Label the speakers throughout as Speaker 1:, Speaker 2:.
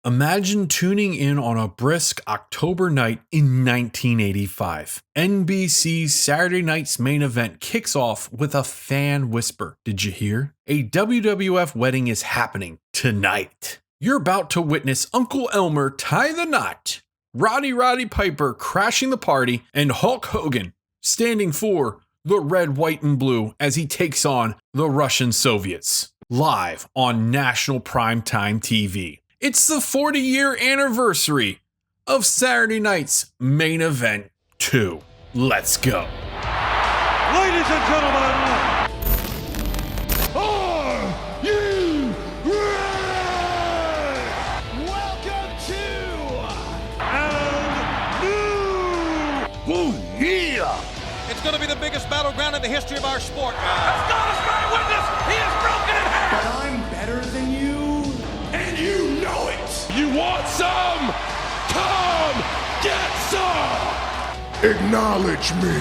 Speaker 1: Imagine tuning in on a brisk October night in 1985. NBC's Saturday night's main event kicks off with a fan whisper. Did you hear? A WWF wedding is happening tonight. You're about to witness Uncle Elmer tie the knot, Roddy Piper crashing the party, and Hulk Hogan standing for the red, white, and blue as he takes on the Russian Soviets. Live on national primetime TV. It's the 40-year anniversary of Saturday night's main event 2. Let's go.
Speaker 2: Ladies and gentlemen, are you ready? Welcome to
Speaker 3: Oh, yeah!
Speaker 4: It's going to be the biggest battleground in the history of our sport.
Speaker 3: Let's go, let's bear witness! He is broken in half!
Speaker 2: But I'm better than you, and you know it!
Speaker 3: You want some? Come get some!
Speaker 5: Acknowledge me.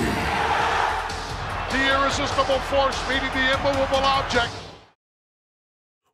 Speaker 3: The irresistible force meeting the immovable object.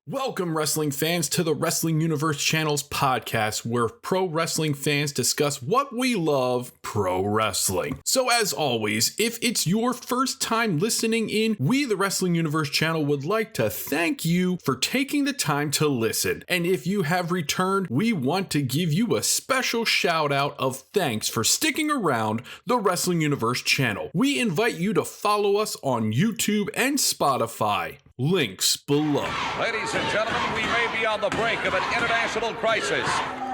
Speaker 1: Welcome, wrestling fans, to the Wrestling Universe Channel's podcast, where pro wrestling fans discuss what we love, pro wrestling. So as always, if it's your first time listening in, we, the Wrestling Universe Channel, would like to thank you for taking the time to listen. And if you have returned, we want to give you a special shout out of thanks for sticking around the Wrestling Universe Channel. We invite you to follow us on YouTube and Spotify. Links below.
Speaker 6: Ladies and gentlemen, we may be on the brink of an international crisis.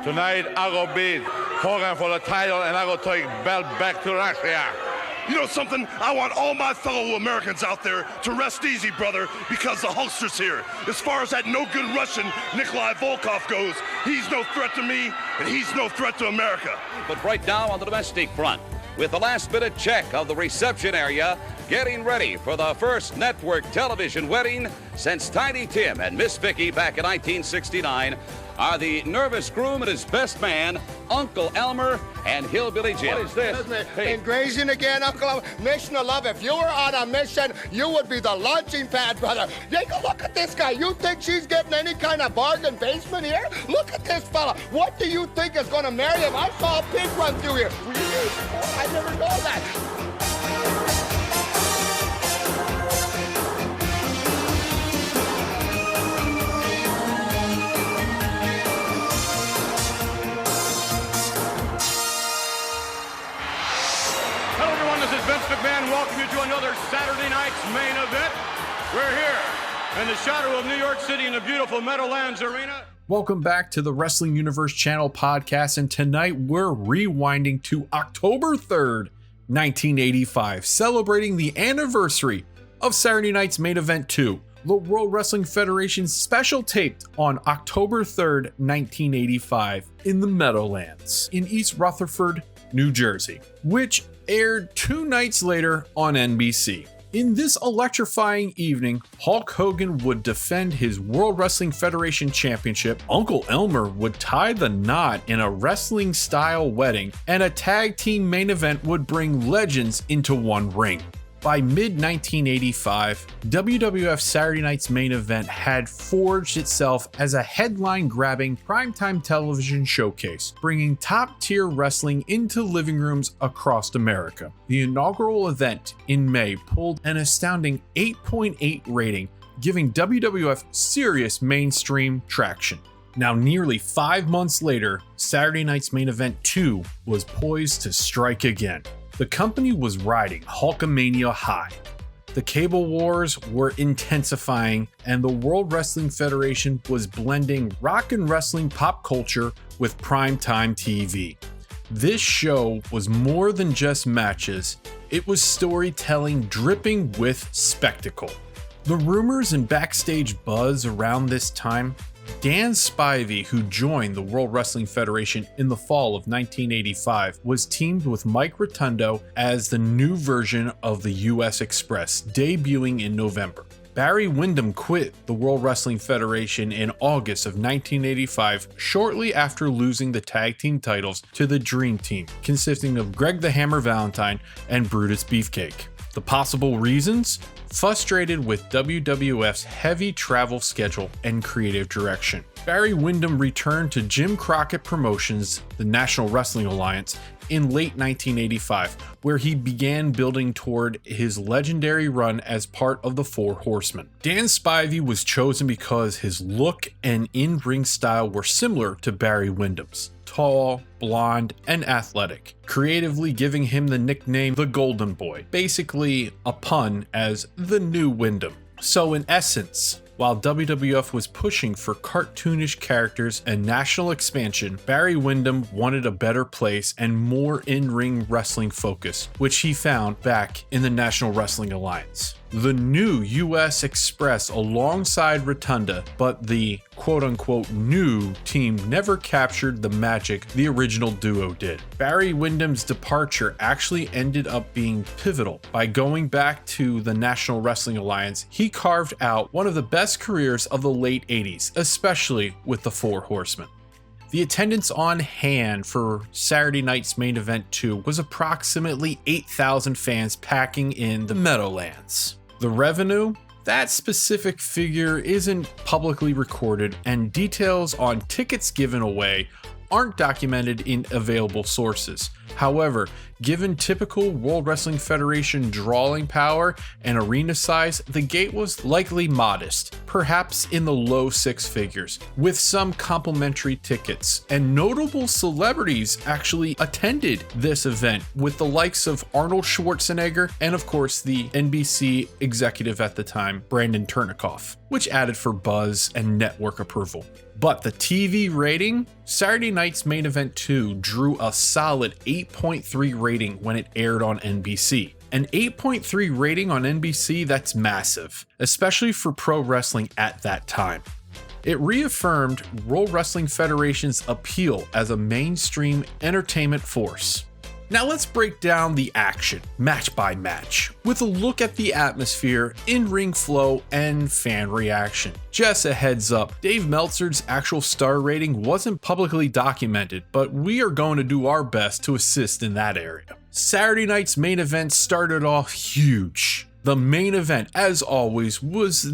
Speaker 3: Tonight, I go beat Hogan for the title, and I go take belt back to Russia.
Speaker 5: You know something? I want all my fellow Americans out there to rest easy, brother, because the Hulkster's here. As far as that no-good Russian Nikolai Volkov goes, he's no threat to me, and he's no threat to America.
Speaker 6: But right now on the domestic front, with the last-minute check of the reception area, getting ready for the first network television wedding since Tiny Tim and Miss Vicky back in 1969, are the nervous groom and his best man, Uncle Elmer and Hillbilly Jim.
Speaker 7: What is this?
Speaker 6: Hey.
Speaker 7: Engaging again, Uncle Elmer. Mission of love. If you were on a mission, you would be the launching pad, brother. Take a look at this guy. You think she's getting any kind of bargain basement here? Look at this fella. What do you think is going to marry him? I saw a pig run through here. I never know that.
Speaker 2: Vince McMahon welcome you to another Saturday night's main event. We're here in the shadow of New York City in the beautiful Meadowlands Arena.
Speaker 1: Welcome back to the Wrestling Universe Channel podcast, and tonight we're rewinding to October 3rd, 1985, celebrating the anniversary of Saturday night's main event 2, the World Wrestling Federation special taped on October 3rd, 1985 in the Meadowlands in East Rutherford, New Jersey, which aired 2 nights later on NBC. In this electrifying evening, Hulk Hogan would defend his World Wrestling Federation Championship, Uncle Elmer would tie the knot in a wrestling-style wedding, and a tag team main event would bring legends into one ring. By mid-1985, WWF Saturday night's main event had forged itself as a headline-grabbing primetime television showcase, bringing top-tier wrestling into living rooms across America. The inaugural event in May pulled an astounding 8.8 rating, giving WWF serious mainstream traction. Now, nearly 5 months later, Saturday night's main event 2 was poised to strike again. The company was riding Hulkamania high. The cable wars were intensifying, and the World Wrestling Federation was blending rock and wrestling pop culture with primetime TV. This show was more than just matches, it was storytelling dripping with spectacle. The rumors and backstage buzz around this time, Dan Spivey, who joined the World Wrestling Federation in the fall of 1985, was teamed with Mike Rotundo as the new version of the US Express, debuting in November. Barry Windham quit the World Wrestling Federation in August of 1985, shortly after losing the tag team titles to the Dream Team, consisting of Greg the Hammer Valentine and Brutus Beefcake. The possible reasons? Frustrated with WWF's heavy travel schedule and creative direction. Barry Windham returned to Jim Crockett Promotions, the National Wrestling Alliance, in late 1985, where he began building toward his legendary run as part of the Four Horsemen. Dan Spivey was chosen because his look and in-ring style were similar to Barry Windham's. Tall, blonde, and athletic, creatively giving him the nickname the Golden Boy, basically a pun as the new Windham. So in essence, while WWF was pushing for cartoonish characters and national expansion, Barry Windham wanted a better place and more in-ring wrestling focus, which he found back in the National Wrestling Alliance. The new US Express alongside Rotunda, but the quote-unquote new team never captured the magic the original duo did. Barry Windham's departure actually ended up being pivotal. By going back to the National Wrestling Alliance, he carved out one of the best careers of the late 80s, especially with the Four Horsemen. The attendance on hand for Saturday night's main event 2 was approximately 8,000 fans packing in the Meadowlands. The revenue? That specific figure isn't publicly recorded, and details on tickets given away aren't documented in available sources. However, given typical World Wrestling Federation drawing power and arena size, the gate was likely modest, perhaps in the low six figures, with some complimentary tickets. And notable celebrities actually attended this event, with the likes of Arnold Schwarzenegger and of course the NBC executive at the time, Brandon Turnikoff, which added for buzz and network approval. But the TV rating? Saturday night's main event 2 drew a solid 8.3 rating when it aired on NBC. An 8.3 rating on NBC, that's massive, especially for pro wrestling at that time. It reaffirmed World Wrestling Federation's appeal as a mainstream entertainment force. Now let's break down the action, match by match, with a look at the atmosphere, in-ring flow, and fan reaction. Just a heads up, Dave Meltzer's actual star rating wasn't publicly documented, but we are going to do our best to assist in that area. Saturday night's main event started off huge. The main event, as always, was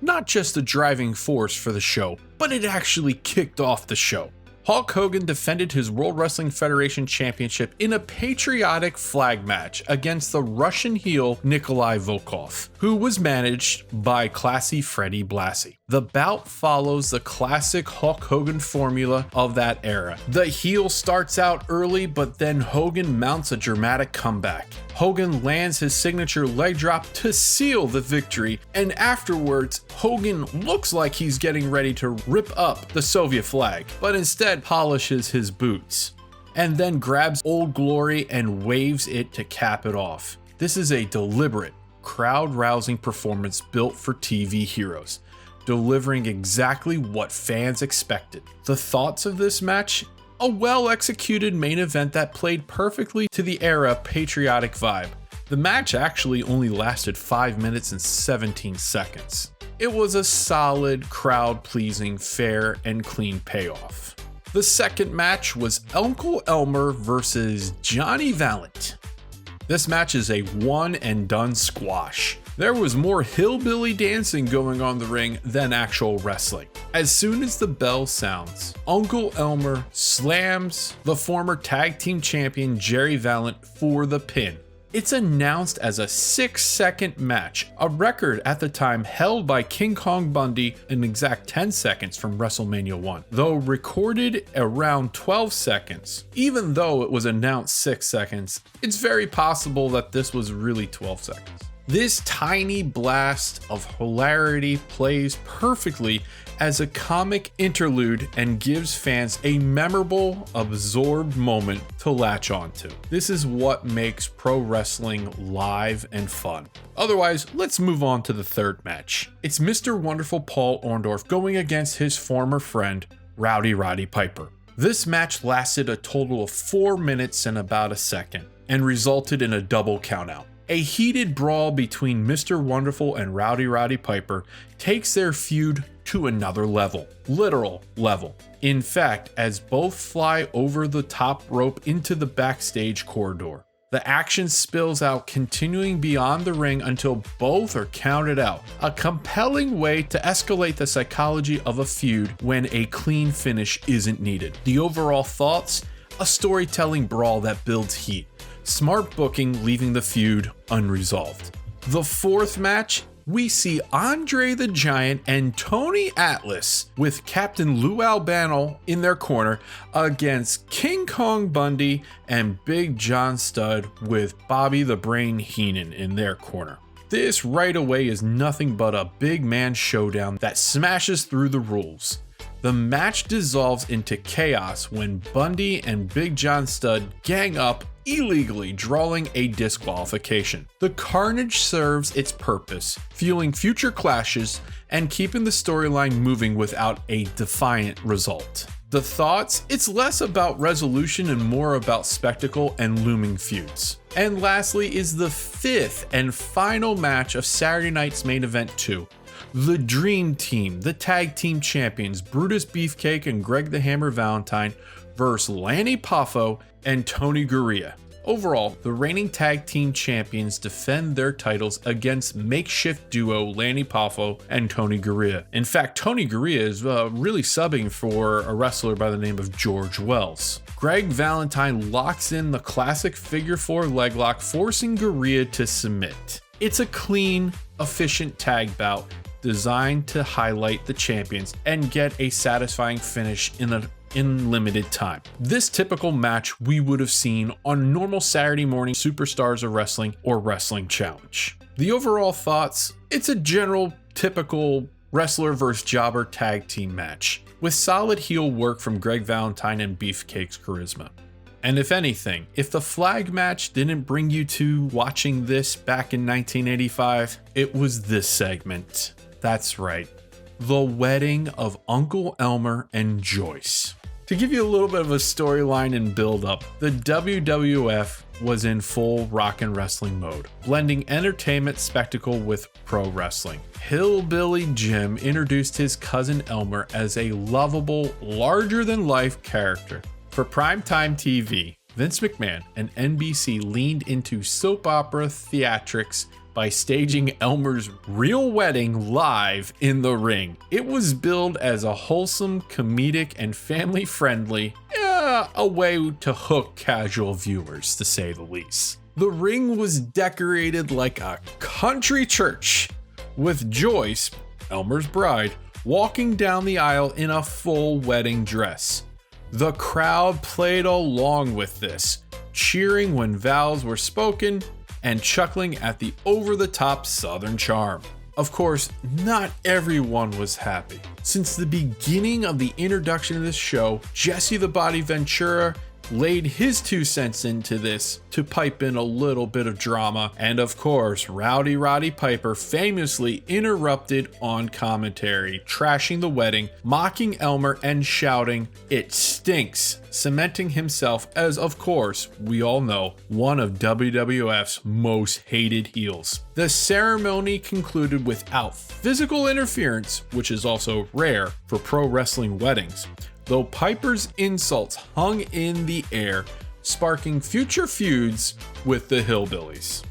Speaker 1: not just the driving force for the show, but it actually kicked off the show. Hulk Hogan defended his World Wrestling Federation Championship in a patriotic flag match against the Russian heel Nikolai Volkov, who was managed by classy Freddie Blassie. The bout follows the classic Hulk Hogan formula of that era. The heel starts out early, but then Hogan mounts a dramatic comeback. Hogan lands his signature leg drop to seal the victory, and afterwards, Hogan looks like he's getting ready to rip up the Soviet flag, but instead polishes his boots, and then grabs Old Glory and waves it to cap it off. This is a deliberate, crowd-rousing performance built for TV heroes, delivering exactly what fans expected. The thoughts of this match? A well-executed main event that played perfectly to the era patriotic vibe. The match actually only lasted 5 minutes and 17 seconds. It was a solid, crowd-pleasing, fair, and clean payoff. The second match was Uncle Elmer versus Johnny Valiant. This match is a one-and-done squash. There was more hillbilly dancing going on the ring than actual wrestling. As soon as the bell sounds, Uncle Elmer slams the former tag team champion Jerry Valiant for the pin. It's announced as a 6-second match, a record at the time held by King Kong Bundy an exact 10 seconds from WrestleMania 1, though recorded around 12 seconds. Even though it was announced 6 seconds, it's very possible that this was really 12 seconds. This tiny blast of hilarity plays perfectly as a comic interlude and gives fans a memorable, absorbed moment to latch onto. This is what makes pro wrestling live and fun. Otherwise, let's move on to the third match. It's Mr. Wonderful Paul Orndorff going against his former friend, Rowdy Roddy Piper. This match lasted a total of 4 minutes and about a second, and resulted in a double countout. A heated brawl between Mr. Wonderful and Rowdy Roddy Piper takes their feud to another level. Literal level. In fact, as both fly over the top rope into the backstage corridor. The action spills out, continuing beyond the ring until both are counted out. A compelling way to escalate the psychology of a feud when a clean finish isn't needed. The overall thoughts? A storytelling brawl that builds heat. Smart booking leaving the feud unresolved. The fourth match, we see Andre the Giant and Tony Atlas with Captain Lou Albano in their corner against King Kong Bundy and Big John Studd with Bobby the Brain Heenan in their corner. This right away is nothing but a big man showdown that smashes through the rules. The match dissolves into chaos when Bundy and Big John Studd gang up, illegally drawing a disqualification. The carnage serves its purpose, fueling future clashes and keeping the storyline moving without a defiant result. The thoughts? It's less about resolution and more about spectacle and looming feuds. And lastly is the fifth and final match of Saturday Night's Main Event 2. The Dream Team, the tag team champions Brutus Beefcake and Greg the Hammer Valentine versus Lanny Poffo and Tony Gurria. Overall, the reigning tag team champions defend their titles against makeshift duo Lanny Poffo and Tony Gurria. In fact, Tony Gurria is really subbing for a wrestler by the name of George Wells. Greg Valentine locks in the classic figure 4 leg lock, forcing Gurria to submit. It's a clean, efficient tag bout designed to highlight the champions and get a satisfying finish in limited time. This typical match we would have seen on normal Saturday morning Superstars of Wrestling or Wrestling Challenge. The overall thoughts? It's a general typical wrestler versus jobber tag team match with solid heel work from Greg Valentine and Beefcake's charisma. And if anything, if the flag match didn't bring you to watching this back in 1985, it was this segment. That's right, the wedding of Uncle Elmer and Joyce. To give you a little bit of a storyline and build up, the WWF was in full rock and wrestling mode, blending entertainment spectacle with pro wrestling. Hillbilly Jim introduced his cousin Elmer as a lovable, larger-than-life character. For primetime TV, Vince McMahon and NBC leaned into soap opera theatrics by staging Elmer's real wedding live in the ring. It was billed as a wholesome, comedic, and family-friendly, a way to hook casual viewers, to say the least. The ring was decorated like a country church, with Joyce, Elmer's bride, walking down the aisle in a full wedding dress. The crowd played along with this, cheering when vows were spoken and chuckling at the over-the-top Southern charm. Of course, not everyone was happy. Since the beginning of the introduction of this show, Jesse the Body Ventura laid his 2 cents into this to pipe in a little bit of drama, and of course, Rowdy Roddy Piper famously interrupted on commentary, trashing the wedding, mocking Elmer, and shouting, "It stinks," cementing himself as, of course, we all know, one of WWF's most hated heels. The ceremony concluded without physical interference, which is also rare for pro wrestling weddings, though Piper's insults hung in the air, sparking future feuds with the Hillbillies.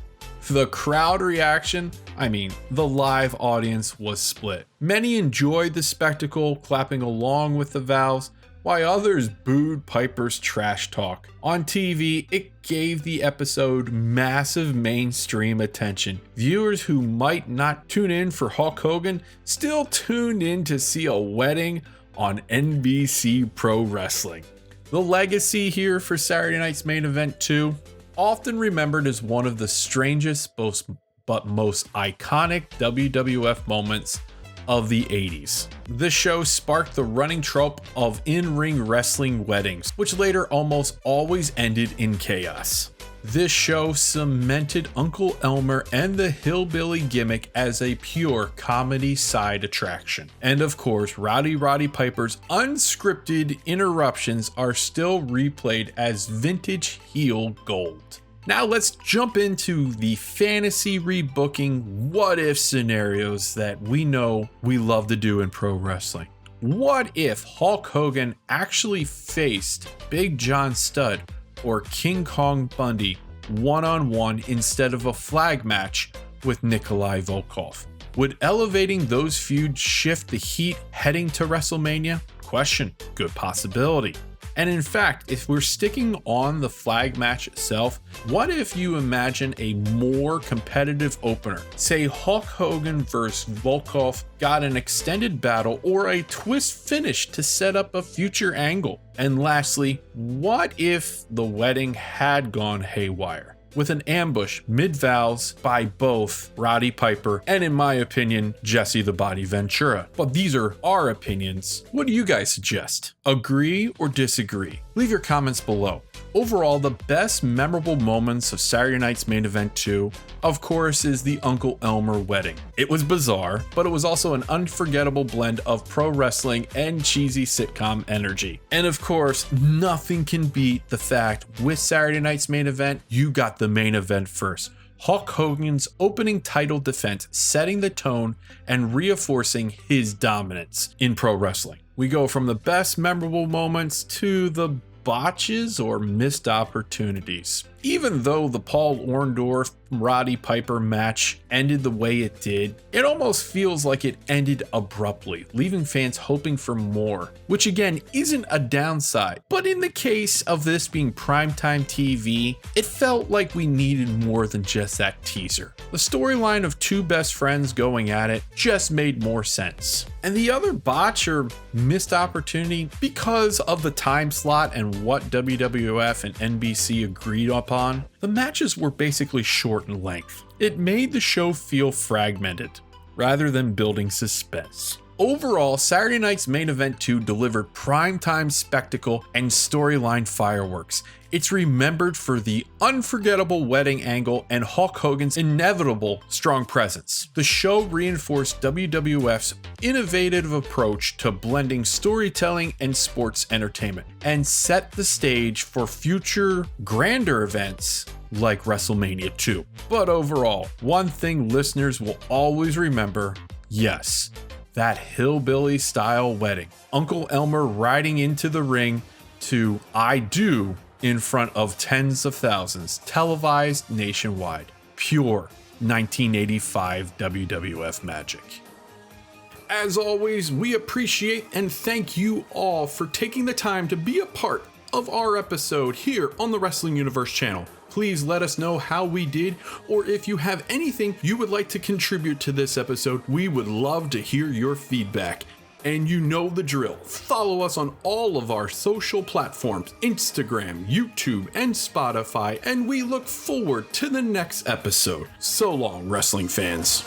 Speaker 1: The crowd reaction, the live audience was split. Many enjoyed the spectacle, clapping along with the vows, while others booed Piper's trash talk. On TV, it gave the episode massive mainstream attention. Viewers who might not tune in for Hulk Hogan still tuned in to see a wedding on NBC Pro Wrestling. The legacy here for Saturday Night's Main Event 2, often remembered as one of the strangest but most iconic WWF moments of the 80s. This show sparked the running trope of in-ring wrestling weddings, which later almost always ended in chaos. This show cemented Uncle Elmer and the hillbilly gimmick as a pure comedy side attraction. And of course, Rowdy Roddy Piper's unscripted interruptions are still replayed as vintage heel gold. Now let's jump into the fantasy rebooking what-if scenarios that we know we love to do in pro wrestling. What if Hulk Hogan actually faced Big John Studd or King Kong Bundy one-on-one instead of a flag match with Nikolai Volkov. Would elevating those feuds shift the heat heading to WrestleMania? Question. Good possibility. And in fact, if we're sticking on the flag match itself, what if you imagine a more competitive opener? Say Hulk Hogan versus Volkov got an extended battle or a twist finish to set up a future angle. And lastly, what if the wedding had gone haywire with an ambush mid-vows by both Roddy Piper and, in my opinion, Jesse the Body Ventura? But these are our opinions. What do you guys suggest? Agree or disagree? Leave your comments below. Overall, the best memorable moments of Saturday Night's Main Event 2, of course, is the Uncle Elmer wedding. It was bizarre, but it was also an unforgettable blend of pro wrestling and cheesy sitcom energy. And of course, nothing can beat the fact with Saturday Night's Main Event, you got the main event first. Hulk Hogan's opening title defense, setting the tone and reinforcing his dominance in pro wrestling. We go from the best memorable moments to the botches or missed opportunities. Even though the Paul Orndorff Roddy Piper match ended the way it did, it almost feels like it ended abruptly, leaving fans hoping for more, which again isn't a downside. But in the case of this being primetime TV, it felt like we needed more than just that teaser. The storyline of two best friends going at it just made more sense. And the other botch or missed opportunity, because of the time slot and what WWF and NBC agreed upon, the matches were basically short in length. It made the show feel fragmented, rather than building suspense. Overall, Saturday Night's Main Event 2 delivered primetime spectacle and storyline fireworks. It's remembered for the unforgettable wedding angle and Hulk Hogan's inevitable strong presence. The show reinforced WWF's innovative approach to blending storytelling and sports entertainment, and set the stage for future grander events like WrestleMania 2. But overall, one thing listeners will always remember, yes, that hillbilly style wedding. Uncle Elmer riding into the ring to I Do in front of tens of thousands, televised nationwide. Pure 1985 WWF magic. As always, we appreciate and thank you all for taking the time to be a part of our episode here on the Wrestling Universe channel. Please let us know how we did, or if you have anything you would like to contribute to this episode, we would love to hear your feedback. And you know the drill. Follow us on all of our social platforms, Instagram, YouTube, and Spotify, and we look forward to the next episode. So long, wrestling fans.